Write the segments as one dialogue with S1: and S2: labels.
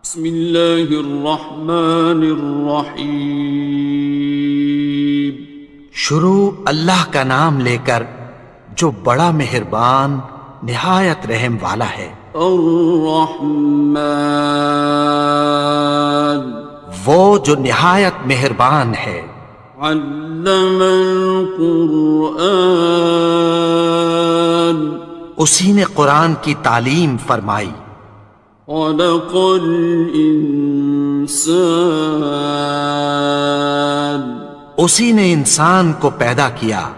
S1: بسم اللہ الرحمن الرحیم۔
S2: شروع اللہ کا نام لے کر جو بڑا مہربان نہایت رحم والا ہے۔
S1: الرحمن،
S2: وہ جو نہایت مہربان ہے۔
S1: علم القرآن،
S2: اسی نے قرآن کی تعلیم فرمائی۔
S1: خلق الانسان،
S2: اسی نے انسان کو پیدا کیا۔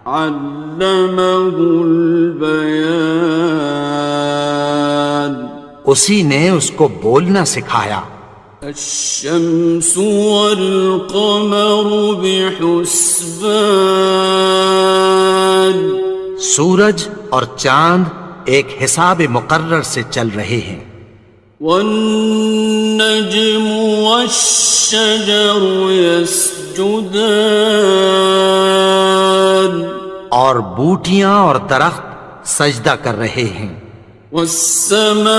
S1: علمہ البیان،
S2: اسی نے اس کو بولنا سکھایا۔
S1: الشمس والقمر بحسبان،
S2: سورج اور چاند ایک حساب مقرر سے چل رہے ہیں۔
S1: والنجم والشجر يسجدان،
S2: اور بوٹیاں اور درخت سجدہ کر رہے ہیں۔
S1: والسماء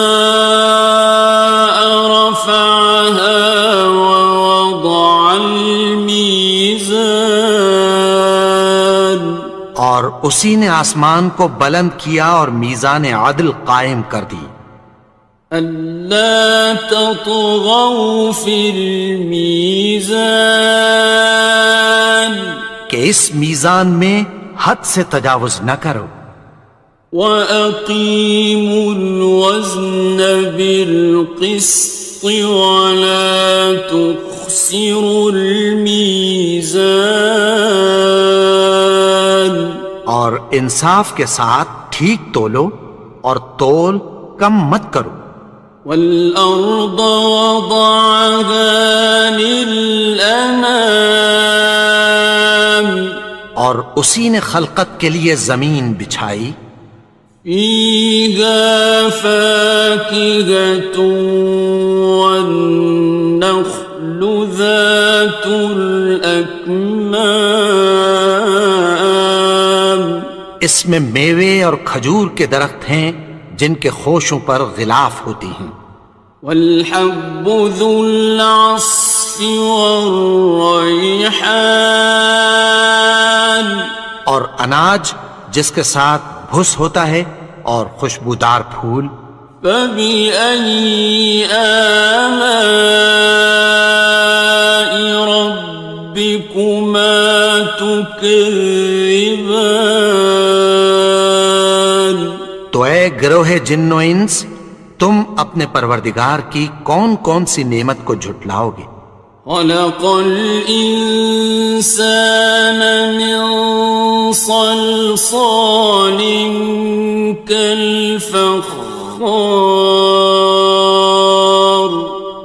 S1: رفعها ووضع الميزان،
S2: اور اسی نے آسمان کو بلند کیا اور میزان عدل قائم کر دی۔
S1: ألا تطغوا في الميزان،
S2: کہ اس میزان میں حد سے تجاوز نہ کرو۔
S1: وَأَقِيمُوا الْوَزْنَ بِالْقِسْطِ وَلَا تُخْسِرُوا الْمِيزَانَ،
S2: اور انصاف کے ساتھ ٹھیک تولو اور تول کم مت کرو۔
S1: وَالْأَرْضَ وَضَعَهَا لِلْأَنَامِ،
S2: اور اسی نے خلقت کے لیے زمین بچھائی۔
S1: فِيهَا فَاكِهَةٌ وَالنَّخْلُ ذَاتُ الْأَكْمَامِ،
S2: اس میں میوے اور کھجور کے درخت ہیں جن کے خوشوں پر غلاف ہوتی ہیں۔
S1: وَالْحَبُّ ذُو الْعَصْفِ وَالرَّيْحَانِ،
S2: اور اناج جس کے ساتھ بھس ہوتا ہے اور خوشبودار پھول۔
S1: فَبِأَيِّ آلَاءِ رَبِّكُمَا تُكَذِّبَانِ،
S2: تو اے گروہ جن و انس، تم اپنے پروردگار کی کون کون سی نعمت کو جھٹلاؤ گے؟
S1: خَلَقَ الْإِنسَانَ مِنْ صَلْصَالٍ كَالْفَخَّارِ،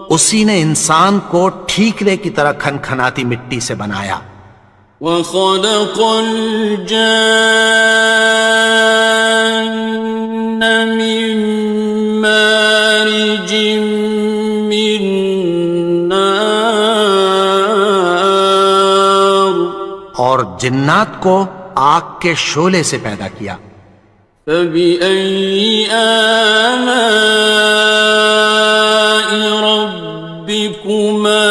S2: اسی نے انسان کو ٹھیکرے کی طرح کھنکھناتی مٹی سے بنایا۔
S1: وَخَلَقَ الْجَانَّ مِن مَّارِجٍ مِّن نَّارٍ،
S2: اور جنات کو آگ کے شعلے سے پیدا کیا۔
S1: فَبِأَيِّ آلَاءِ رَبِّكُمَا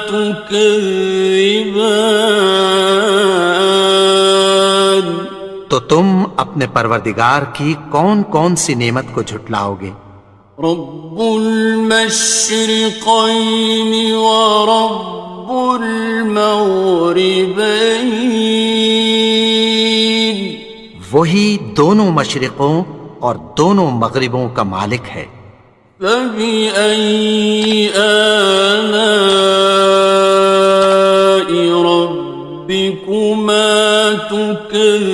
S1: تُكَذِّبَانِ،
S2: تو تم اپنے پروردگار کی کون کون سی نعمت کو جھٹلاؤ گے؟
S1: رب المشرقین ورب المغربین،
S2: وہی دونوں مشرقوں اور دونوں مغربوں کا مالک ہے۔
S1: فَبِأَيِّ آلَاءِ رَبِّكُمَا تُكَذِّبَانِ،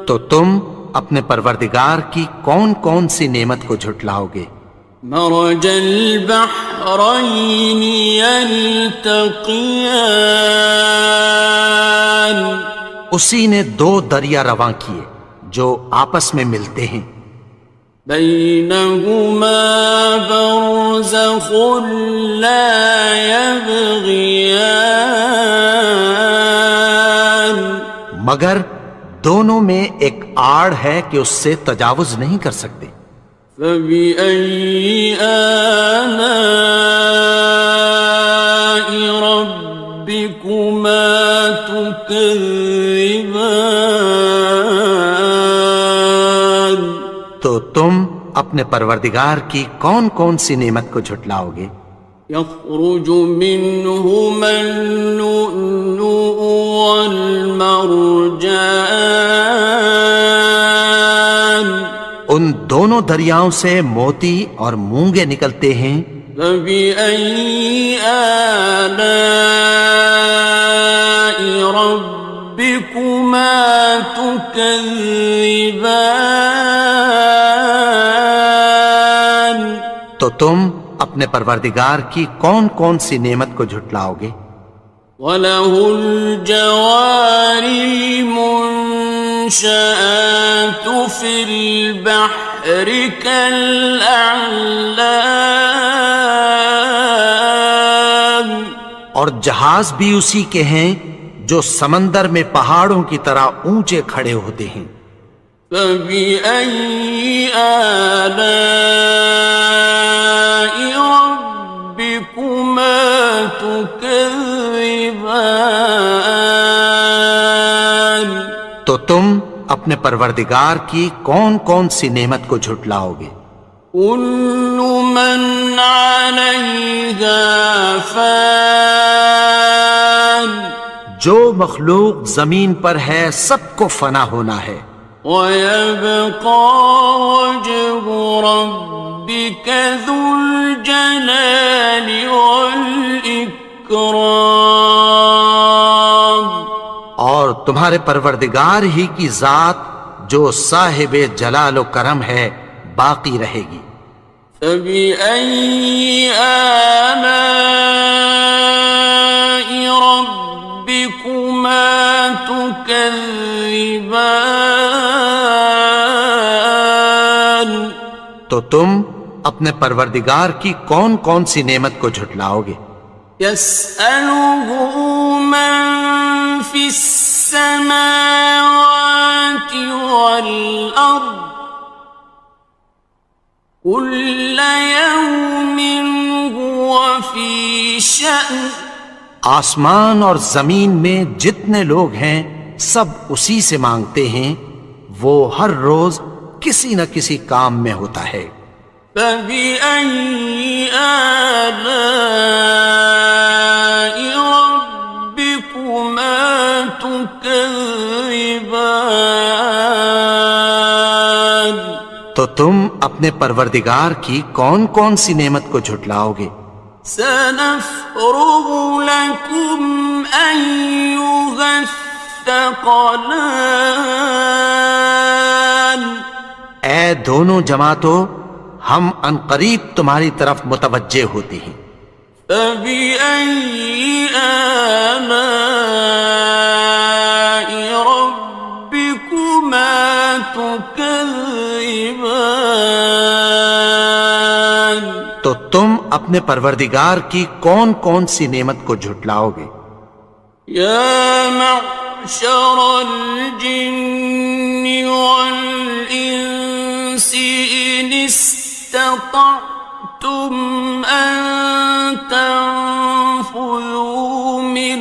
S2: تو تم اپنے پروردگار کی کون کون سی نعمت کو جھٹلاؤ گے؟
S1: مرج البحرین یلتقیان،
S2: اسی نے دو دریا رواں کیے جو آپس میں ملتے ہیں۔
S1: بینہما برزخ لا یبغیان،
S2: مگر دونوں میں ایک آڑ ہے کہ اس سے تجاوز نہیں کر سکتے۔
S1: فبأي آلاء ربكما تكذبان؟
S2: تو تم اپنے پروردگار کی کون کون سی نعمت کو جھٹلاؤ گے؟
S1: يخرج منهما اللؤلؤ والمرجان،
S2: ان دونوں دریاؤں سے موتی اور مونگے نکلتے ہیں۔
S1: فبأي آلاء ربكما تكذبان؟
S2: تو تم اپنے پروردگار کی کون کون سی نعمت کو جھٹلاؤ گے؟
S1: وَلَهُ الْجَوَارِ الْمُنشَآتُ فِي الْبَحْرِ كَالْأَعْلَامِ،
S2: اور جہاز بھی اسی کے ہیں جو سمندر میں پہاڑوں کی طرح اونچے کھڑے ہوتے ہیں۔
S1: فَبِأَيِّ آلَاءِ رَبِّكُمَا تُكَذِّبَانِ؟
S2: تو تم اپنے پروردگار کی کون کون سی نعمت کو جھٹلاؤ گے؟
S1: كُلُّ مَنْ عَلَيْهَا فَانٍ،
S2: جو مخلوق زمین پر ہے سب کو فنا ہونا ہے۔
S1: وَيَبْقَى وَجْهُ رَبِّكَ ذُو الْجَلَالِ وَالْإِكْرَامِ،
S2: اور تمہارے پروردگار ہی کی ذات جو صاحب جلال و کرم ہے باقی رہے گی۔
S1: فَبِأَيِّ آلَاءِ رَبِّكُمَا تُكَذِّبَانِ؟
S2: تو تم اپنے پروردگار کی کون کون سی نعمت کو جھٹلاؤ گے؟
S1: يَسْأَلُهُ مَن فِي السَّمَاوَاتِ وَالْأَرْضِ كُلَّ يَوْمٍ هُوَ فِي شَأْنٍ،
S2: آسمان اور زمین میں جتنے لوگ ہیں سب اسی سے مانگتے ہیں، وہ ہر روز کسی نہ کسی کام میں ہوتا ہے۔
S1: فَبِأَيِّ آلَاءِ رَبِّكُمَا تُكَذِّبَانِ؟
S2: تو تم اپنے پروردگار کی کون کون سی نعمت کو جھٹلاؤ گے؟
S1: سَنَفْرُغُ لَكُمْ أَيُّهَ الثَّقَلَانِ،
S2: اے دونوں جماعتوں، ہم عنقریب تمہاری طرف متوجہ ہوتے ہیں۔
S1: فَبِأَيِّ آلَاءِ رَبِّكُمَا تُكَذِّبَانِ؟
S2: تو تم اپنے پروردگار کی کون کون سی نعمت کو جھٹلاؤ گے؟
S1: يَا مَعْشَرَ الْجِنِّ وَالْإِنسِ إِنِ اسْتَطَعْتُمْ أَن تَنفُذُوا مِنْ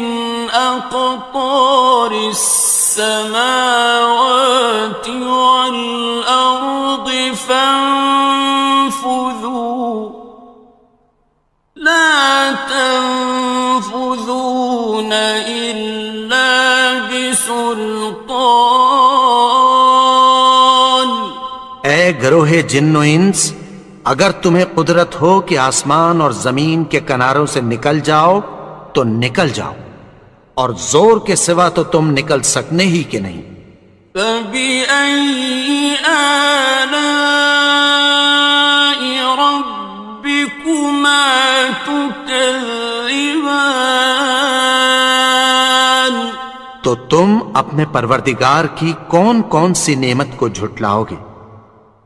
S1: أَقْطَارِ السَّمَاوَاتِ وَالْأَرْضِ فَانفُذُوا لَا تَنفُذُونَ إِلَّا بِسُلْطَانٍ۔
S2: اے گروہ جن و انس، اگر تمہیں قدرت ہو کہ آسمان اور زمین کے کناروں سے نکل جاؤ تو نکل جاؤ، اور زور کے سوا تو تم نکل سکنے ہی کہ نہیں۔
S1: فَبِأَيِّ آلَاءِ رَبِّكُمَا تُكَذِّبَانِ؟
S2: تو تم اپنے پروردگار کی کون کون سی نعمت کو جھٹلاؤ گے؟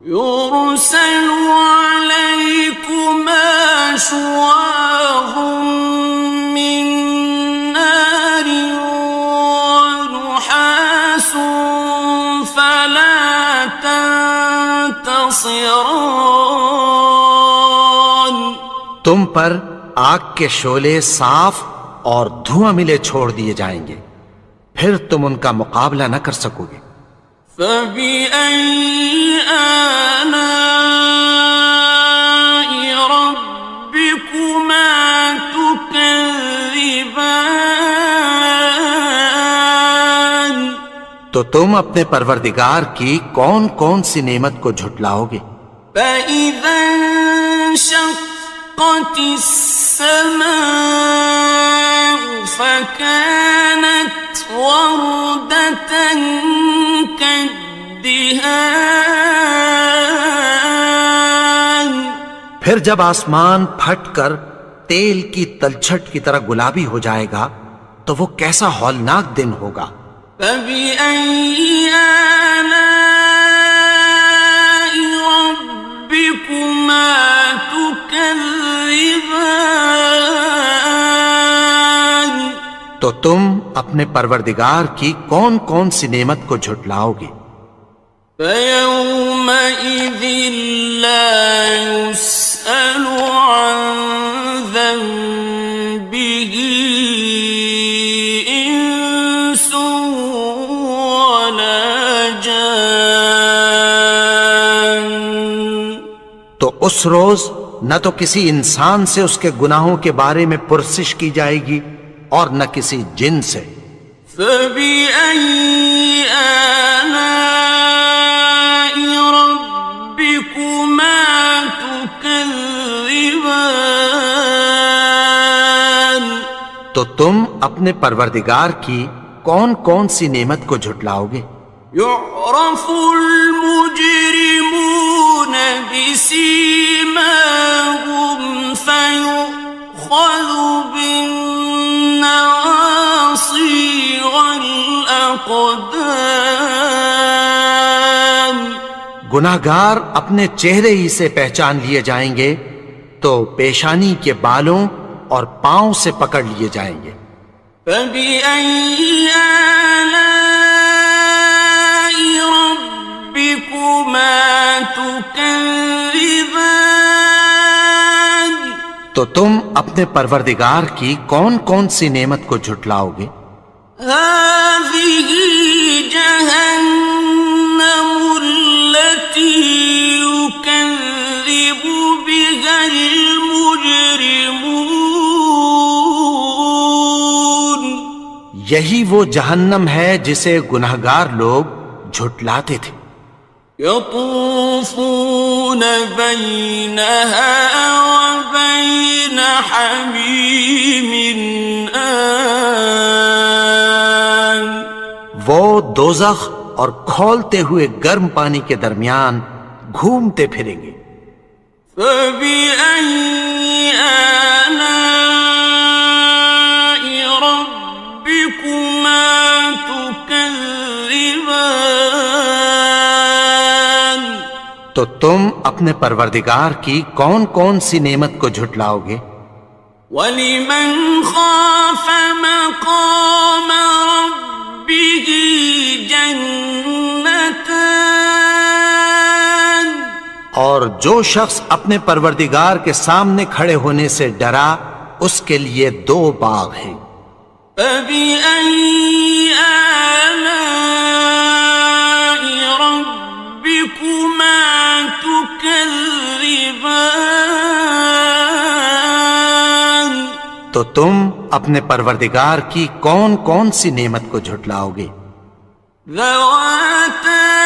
S1: يُرْسَلُ عَلَيْكُمَا شُوَاظٌ مِّن نَّارٍ وَنُحَاسٌ فَلَا ينتصران.
S2: تم پر آگ کے شعلے صاف اور دھواں ملے چھوڑ دیے جائیں گے، پھر تم ان کا مقابلہ نہ کر سکو گے۔
S1: فبأي آلاء ربكما تكذبان.
S2: تو تم اپنے پروردگار کی کون کون سی نعمت کو جھٹلاؤ گے؟
S1: فإذا انشقت السماء فكانت وردة كالدهان.
S2: پھر جب آسمان پھٹ کر تیل کی تلچھٹ کی طرح گلابی ہو جائے گا تو وہ کیسا ہولناک دن ہوگا۔
S1: فبأي آلاء ربكما تكذبان.
S2: تو تم اپنے پروردگار کی کون کون سی نعمت کو جھٹلاؤ گے؟
S1: فيومئذ لا يسأل عن ذنبه إنس ولا جان.
S2: تو اس روز نہ تو کسی انسان سے اس کے گناہوں کے بارے میں پرسش کی جائے گی اور نہ کسی جن سے۔
S1: فبأي آلاء ربكما تكذبان.
S2: تو تم اپنے پروردگار کی کون کون سی نعمت کو جھٹلاؤ گے؟
S1: يعرف المجرمون بسيماهم فيؤخذ بالنواصي والأقدام.
S2: گناہگار اپنے چہرے ہی سے پہچان لیے جائیں گے تو پیشانی کے بالوں اور پاؤں سے پکڑ لیے جائیں گے۔
S1: فبأي آلاء ربكما تكذبان.
S2: تو تم اپنے پروردگار کی کون کون سی نعمت کو جھٹلاؤ گے؟
S1: هذه جهنم التي يكذب بها المجرمون.
S2: یہی وہ جہنم ہے جسے گناہگار لوگ جھٹلاتے تھے۔
S1: يطوفون بينها وبين حميم آن.
S2: وہ دوزخ اور کھولتے ہوئے گرم پانی کے درمیان گھومتے پھریں گے۔
S1: فبأي آلاء ربكما تكذبان.
S2: تو تم اپنے پروردگار کی کون کون سی نعمت کو جھٹلاؤ گے؟
S1: وَلِمَنْ خَافَ مَقَامَ رَبِّهِ جَنَّتَانِ.
S2: اور جو شخص اپنے پروردگار کے سامنے کھڑے ہونے سے ڈرا اس کے لیے دو باغ ہیں۔
S1: فَبِأَيِّ آلَاءِ رَبِّكُمَا تُكَذِّبَانِ.
S2: تو تم اپنے پروردگار کی کون کون سی نعمت کو جھٹلاؤ گے؟
S1: ذَوَاتَا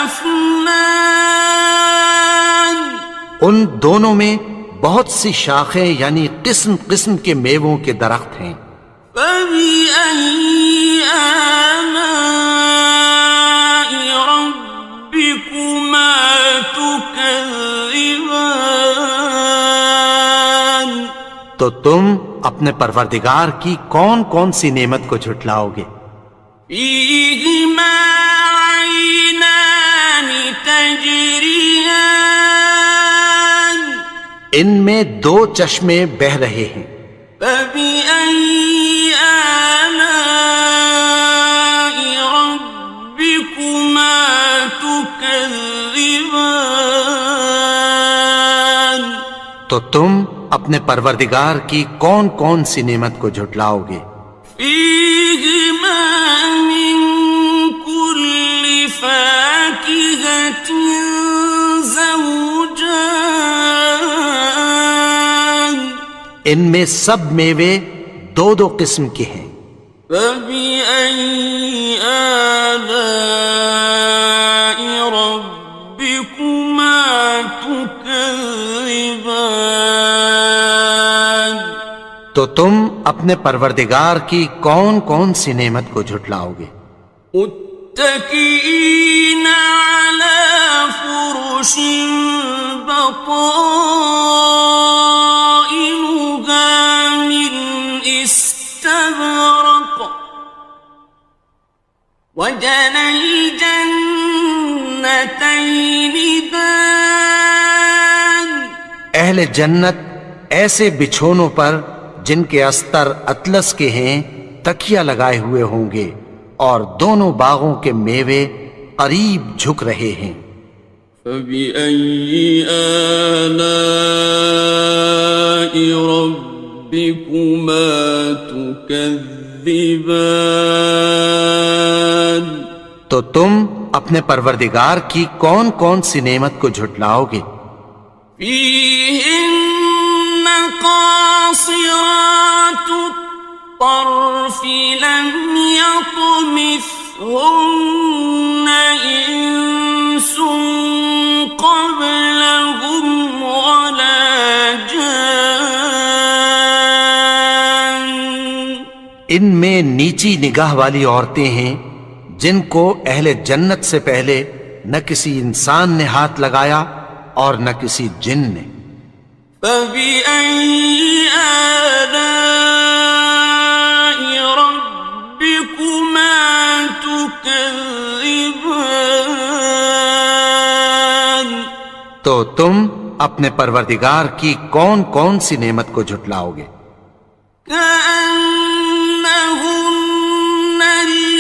S1: أَفْنَانٍ.
S2: ان دونوں میں بہت سی شاخیں یعنی قسم قسم کے میووں کے درخت ہیں۔
S1: فَبِأَيِّ آلَاءِ رَبِّكُمَا تُكَذِّبَانِ.
S2: تو تم اپنے پروردگار کی کون کون سی نعمت کو جھٹلاؤ گے؟
S1: فِيهِمَا عَيْنَانِ تَجْرِيَانِ.
S2: ان میں دو چشمے بہہ رہے ہیں۔
S1: فَبِأَيِّ آلَاءِ رَبِّكُمَا تُكَذِّبَانِ.
S2: تو تم اپنے پروردگار کی کون کون سی نعمت کو جھٹلاؤ گے؟
S1: فیہما من کل فاکہۃ زوجان،
S2: ان میں سب میوے دو دو قسم کے ہیں۔
S1: فبأي آلاء ربكما تكذبان،
S2: تو تم اپنے پروردگار کی کون کون سی نعمت کو جھٹلاؤ گے؟
S1: متكئين على فرش بطائنها من استبرق، وجنى الجنتين دان،
S2: اہل جنت ایسے بچھونوں پر جن کے استر اطلس کے ہیں تکیہ لگائے ہوئے ہوں گے، اور دونوں باغوں کے میوے قریب جھک رہے ہیں۔
S1: فبأي آلاء ربكما تكذبان،
S2: تو تم اپنے پروردگار کی کون کون سی نعمت کو جھٹلاؤ گے؟
S1: فيهن قاصرات الطرف لم يطمثهن إنس قبلهم ولا جان،
S2: ان میں نیچی نگاہ والی عورتیں ہیں جن کو اہل جنت سے پہلے نہ کسی انسان نے ہاتھ لگایا اور نہ کسی جن نے۔
S1: فبأي آلاء ربكما تكذبان،
S2: تو تم اپنے پروردگار کی کون کون سی نعمت کو جھٹلاؤ گے؟
S1: كأنهن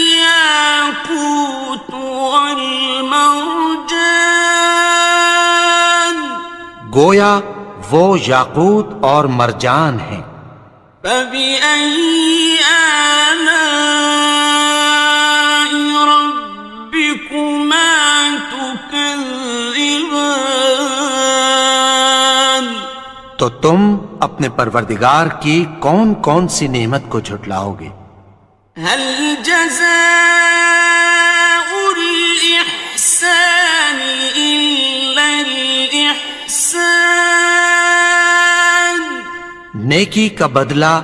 S1: الياقوت والمرجان،
S2: گویا وہ یاقوت اور مرجان ہیں۔
S1: فبأي آلاء ربكما تكذبان،
S2: تو تم اپنے پروردگار کی کون کون سی نعمت کو جھٹلاؤ گے؟
S1: هل جزاء الإحسان إلا الإحسان،
S2: نیکی کا بدلہ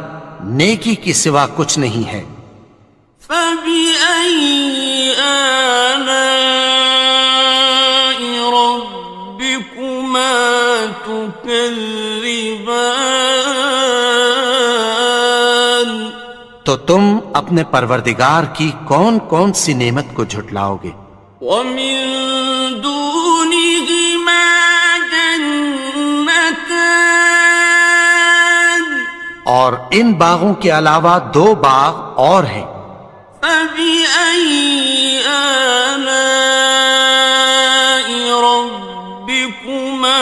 S2: نیکی کی سوا کچھ نہیں ہے۔
S1: فبأي آلاء ربكما تكذبان،
S2: تو تم اپنے پروردگار کی کون کون سی نعمت کو جھٹلاؤ گے؟
S1: ومن دونهما جنتان،
S2: اور ان باغوں کے علاوہ دو باغ اور ہیں۔
S1: فبأي آلاء ربكما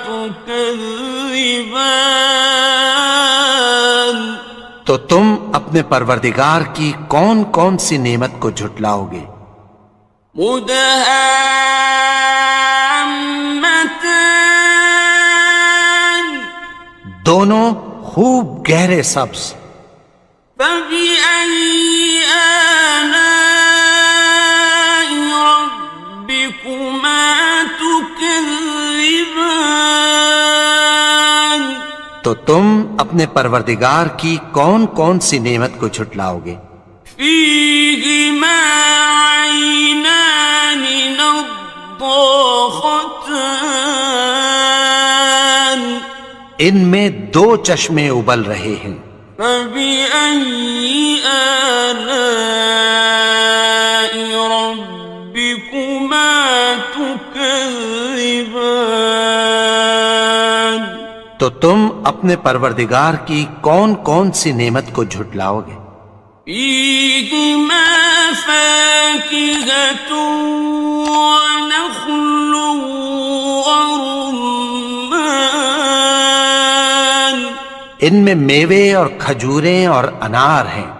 S1: تكذبان،
S2: تو تم اپنے پروردگار کی کون کون سی نعمت کو جھٹلاؤ گے؟
S1: مدهامتان،
S2: دونوں خوب گہرے سبز۔
S1: فبأي آلاء ربكما تكذبان،
S2: تو تم اپنے پروردگار کی کون کون سی نعمت کو جھٹلاؤ گے؟
S1: فيهما عينان نضاختان،
S2: ان میں دو چشمے ابل رہے ہیں۔
S1: فبأي آلاء ربكما تكذبان،
S2: تو تم اپنے پروردگار کی کون کون سی نعمت کو جھٹلاؤ گے؟
S1: فيهما فاكهة ونخل ورمان،
S2: ان میں میوے اور کھجوریں اور انار ہیں۔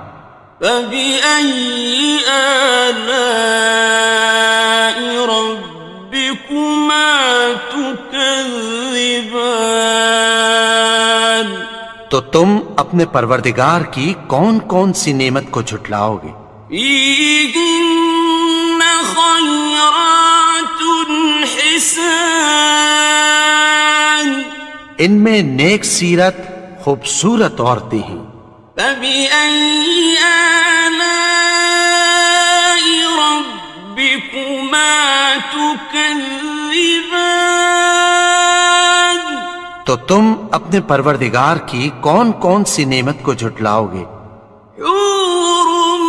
S1: فبأي آلاء ربكما تكذبان؟
S2: تو تم اپنے پروردگار کی کون کون سی نعمت کو جھٹلاؤ گے؟
S1: فيهن خيرات حسان،
S2: ان میں نیک سیرت خوبصورت عورتیں ہیں۔
S1: فبأي آلاء ربكما تكذبان؟
S2: تو تم اپنے پروردگار کی کون کون سی نعمت کو جھٹلاؤ گے؟
S1: حور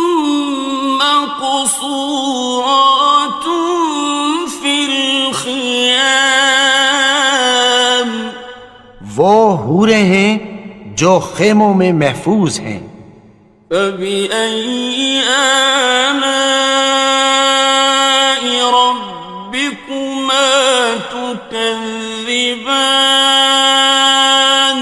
S1: مقصورات في الخيام،
S2: وہ حوریں ہیں جو خیموں میں محفوظ ہیں۔
S1: فبأي آلاء ربكما تكذبان؟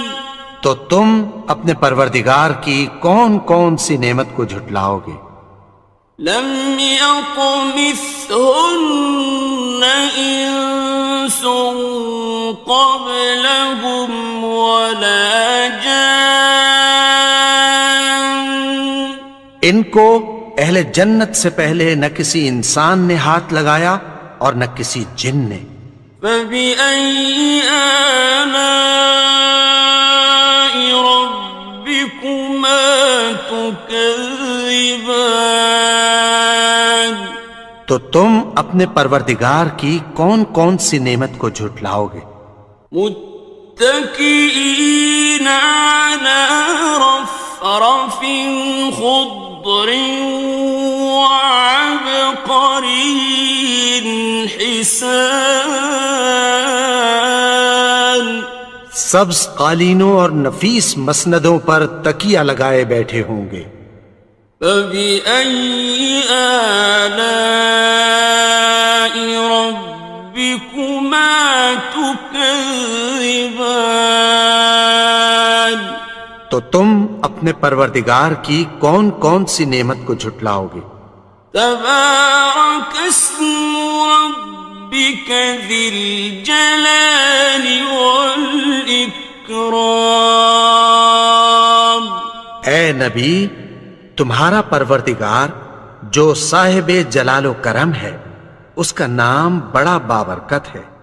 S2: تو تم اپنے پروردگار کی کون کون سی نعمت کو جھٹلاؤ گے؟
S1: لم يطمثهن إنس قبلهم ولا جان،
S2: ان کو اہل جنت سے پہلے نہ کسی انسان نے ہاتھ لگایا اور نہ کسی جن نے۔
S1: فبأي آلاء ربكما تكذبان؟
S2: تو تم اپنے پروردگار کی کون کون سی نعمت کو جھٹلاؤ گے؟
S1: متكئين على رفرف خضر وعبقري حسان،
S2: سبز قالینوں اور نفیس مسندوں پر تکیہ لگائے بیٹھے ہوں گے۔
S1: فبأي آلاء ربكما تكذبان؟
S2: تو تم اپنے پروردگار کی کون کون سی نعمت کو جھٹلاؤ گے؟
S1: تبارك اسم ربك ذي الجلال والإكرام۔
S2: اے نبی، تمہارا پروردگار جو صاحب جلال و کرم ہے، اس کا نام بڑا بابرکت ہے۔